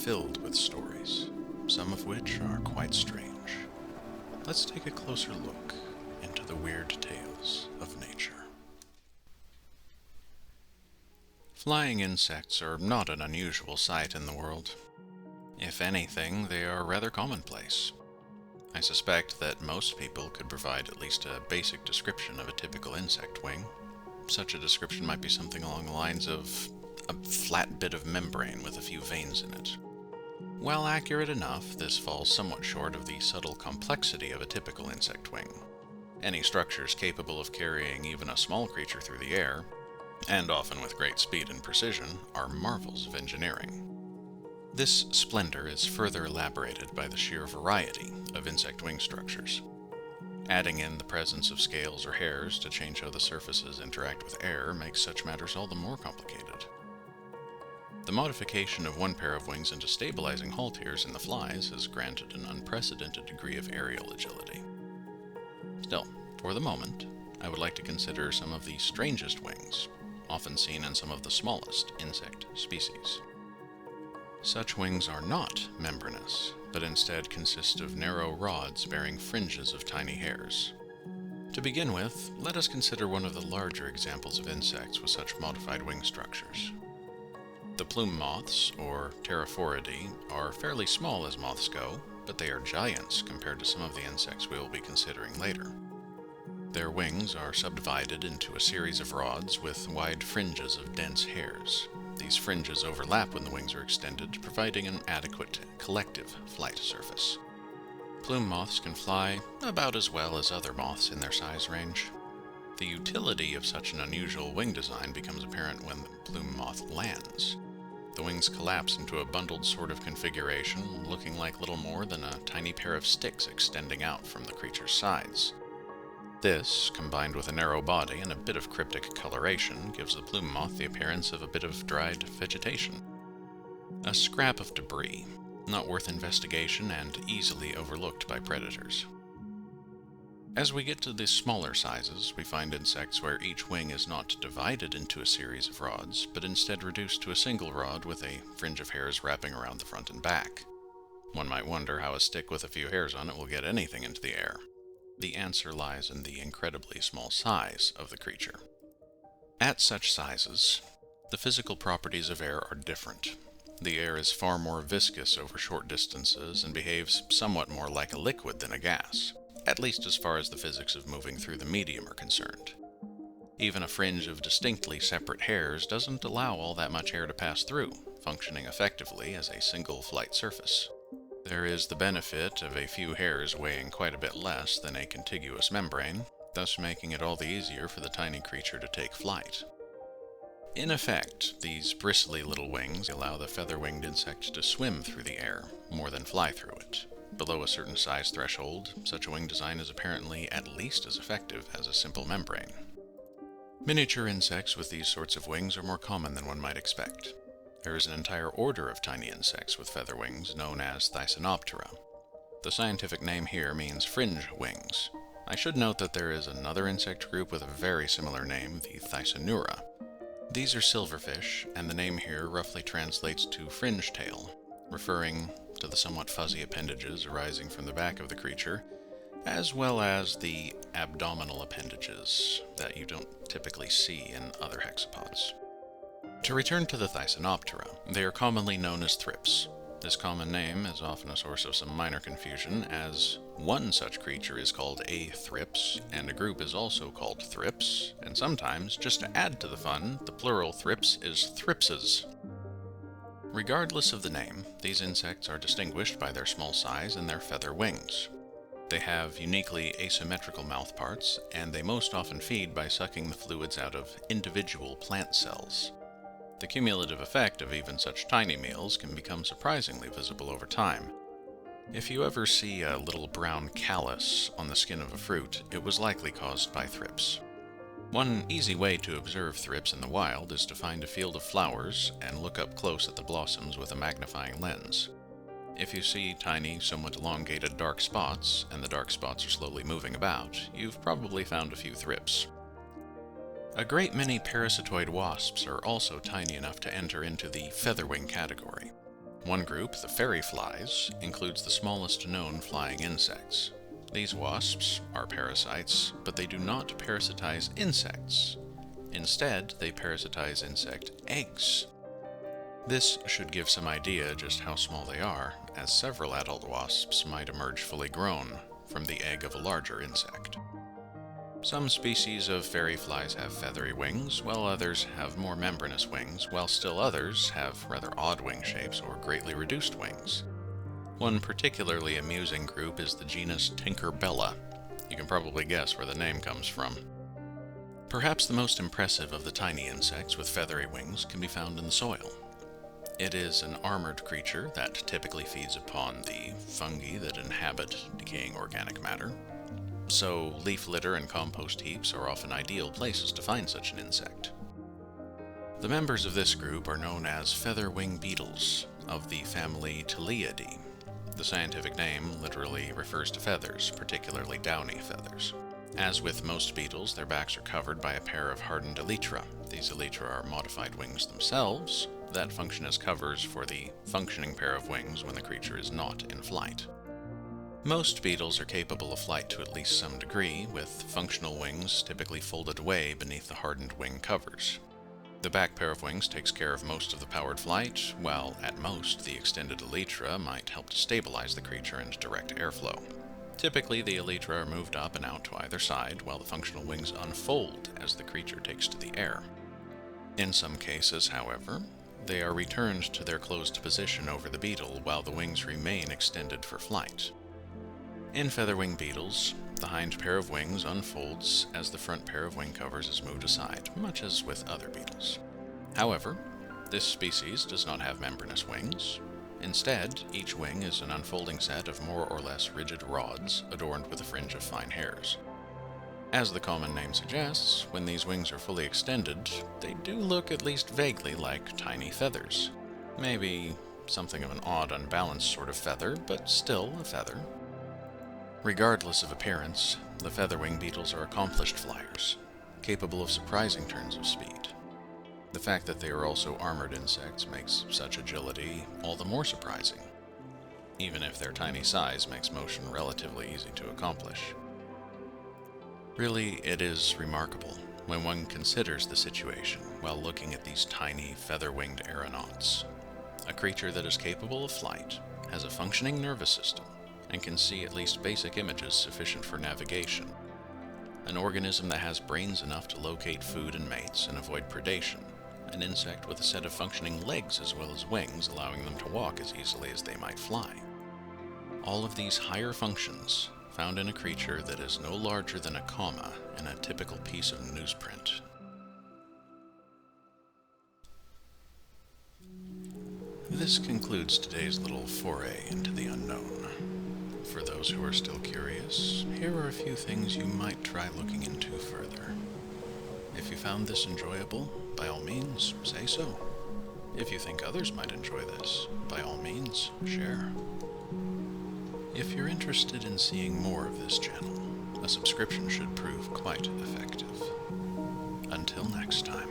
filled with stories, some of which are quite strange. Let's take a closer look into the weird tales of nature. Flying insects are not an unusual sight in the world. If anything, they are rather commonplace. I suspect that most people could provide at least a basic description of a typical insect wing. Such a description might be something along the lines of a flat bit of membrane with a few veins in it. While accurate enough, this falls somewhat short of the subtle complexity of a typical insect wing. Any structures capable of carrying even a small creature through the air, and often with great speed and precision, are marvels of engineering. This splendor is further elaborated by the sheer variety of insect wing structures. Adding in the presence of scales or hairs to change how the surfaces interact with air makes such matters all the more complicated. The modification of one pair of wings into stabilizing halteres in the flies has granted an unprecedented degree of aerial agility. Still, for the moment, I would like to consider some of the strangest wings, often seen in some of the smallest insect species. Such wings are not membranous, but instead consist of narrow rods bearing fringes of tiny hairs. To begin with, let us consider one of the larger examples of insects with such modified wing structures. The plume moths, or Pterophoridae, are fairly small as moths go, but they are giants compared to some of the insects we will be considering later. Their wings are subdivided into a series of rods with wide fringes of dense hairs. These fringes overlap when the wings are extended, providing an adequate collective flight surface. Plume moths can fly about as well as other moths in their size range. The utility of such an unusual wing design becomes apparent when the plume moth lands. The wings collapse into a bundled sort of configuration, looking like little more than a tiny pair of sticks extending out from the creature's sides. This, combined with a narrow body and a bit of cryptic coloration, gives the plume moth the appearance of a bit of dried vegetation. A scrap of debris, not worth investigation and easily overlooked by predators. As we get to the smaller sizes, we find insects where each wing is not divided into a series of rods, but instead reduced to a single rod with a fringe of hairs wrapping around the front and back. One might wonder how a stick with a few hairs on it will get anything into the air. The answer lies in the incredibly small size of the creature. At such sizes, the physical properties of air are different. The air is far more viscous over short distances and behaves somewhat more like a liquid than a gas, at least as far as the physics of moving through the medium are concerned. Even a fringe of distinctly separate hairs doesn't allow all that much air to pass through, functioning effectively as a single flight surface. There is the benefit of a few hairs weighing quite a bit less than a contiguous membrane, thus making it all the easier for the tiny creature to take flight. In effect, these bristly little wings allow the feather-winged insect to swim through the air, more than fly through it. Below a certain size threshold, such a wing design is apparently at least as effective as a simple membrane. Miniature insects with these sorts of wings are more common than one might expect. There is an entire order of tiny insects with feather wings known as Thysanoptera. The scientific name here means fringe wings. I should note that there is another insect group with a very similar name, the Thysanura. These are silverfish, and the name here roughly translates to fringe tail, referring to the somewhat fuzzy appendages arising from the back of the creature, as well as the abdominal appendages that you don't typically see in other hexapods. To return to the Thysanoptera, they are commonly known as thrips. This common name is often a source of some minor confusion, as one such creature is called a thrips, and a group is also called thrips, and sometimes, just to add to the fun, the plural thrips is thripses. Regardless of the name, these insects are distinguished by their small size and their feather wings. They have uniquely asymmetrical mouthparts, and they most often feed by sucking the fluids out of individual plant cells. The cumulative effect of even such tiny meals can become surprisingly visible over time. If you ever see a little brown callus on the skin of a fruit, it was likely caused by thrips. One easy way to observe thrips in the wild is to find a field of flowers and look up close at the blossoms with a magnifying lens. If you see tiny, somewhat elongated dark spots, and the dark spots are slowly moving about, you've probably found a few thrips. A great many parasitoid wasps are also tiny enough to enter into the featherwing category. One group, the fairy flies, includes the smallest known flying insects. These wasps are parasites, but they do not parasitize insects. Instead, they parasitize insect eggs. This should give some idea just how small they are, as several adult wasps might emerge fully grown from the egg of a larger insect. Some species of fairy flies have feathery wings, while others have more membranous wings, while still others have rather odd wing shapes or greatly reduced wings. One particularly amusing group is the genus Tinkerbella. You can probably guess where the name comes from. Perhaps the most impressive of the tiny insects with feathery wings can be found in the soil. It is an armored creature that typically feeds upon the fungi that inhabit decaying organic matter, so leaf litter and compost heaps are often ideal places to find such an insect. The members of this group are known as feather-wing beetles of the family Ptiliidae. The scientific name literally refers to feathers, particularly downy feathers. As with most beetles, their backs are covered by a pair of hardened elytra. These elytra are modified wings themselves that function as covers for the functioning pair of wings when the creature is not in flight. Most beetles are capable of flight to at least some degree, with functional wings typically folded away beneath the hardened wing covers. The back pair of wings takes care of most of the powered flight, while at most the extended elytra might help to stabilize the creature and direct airflow. Typically, the elytra are moved up and out to either side, while the functional wings unfold as the creature takes to the air. In some cases, however, they are returned to their closed position over the beetle while the wings remain extended for flight. In featherwing beetles, the hind pair of wings unfolds as the front pair of wing covers is moved aside, much as with other beetles. However, this species does not have membranous wings. Instead, each wing is an unfolding set of more or less rigid rods adorned with a fringe of fine hairs. As the common name suggests, when these wings are fully extended, they do look at least vaguely like tiny feathers. Maybe something of an odd, unbalanced sort of feather, but still a feather. Regardless of appearance, the featherwing beetles are accomplished flyers, capable of surprising turns of speed. The fact that they are also armored insects makes such agility all the more surprising, even if their tiny size makes motion relatively easy to accomplish. Really, it is remarkable when one considers the situation while looking at these tiny, feather-winged aeronauts. A creature that is capable of flight, has a functioning nervous system, and can see at least basic images sufficient for navigation. An organism that has brains enough to locate food and mates and avoid predation. An insect with a set of functioning legs as well as wings, allowing them to walk as easily as they might fly. All of these higher functions found in a creature that is no larger than a comma in a typical piece of newsprint. This concludes today's little foray into the unknown. For those who are still curious, here are a few things you might try looking into further. If you found this enjoyable, by all means, say so. If you think others might enjoy this, by all means, share. If you're interested in seeing more of this channel, a subscription should prove quite effective. Until next time.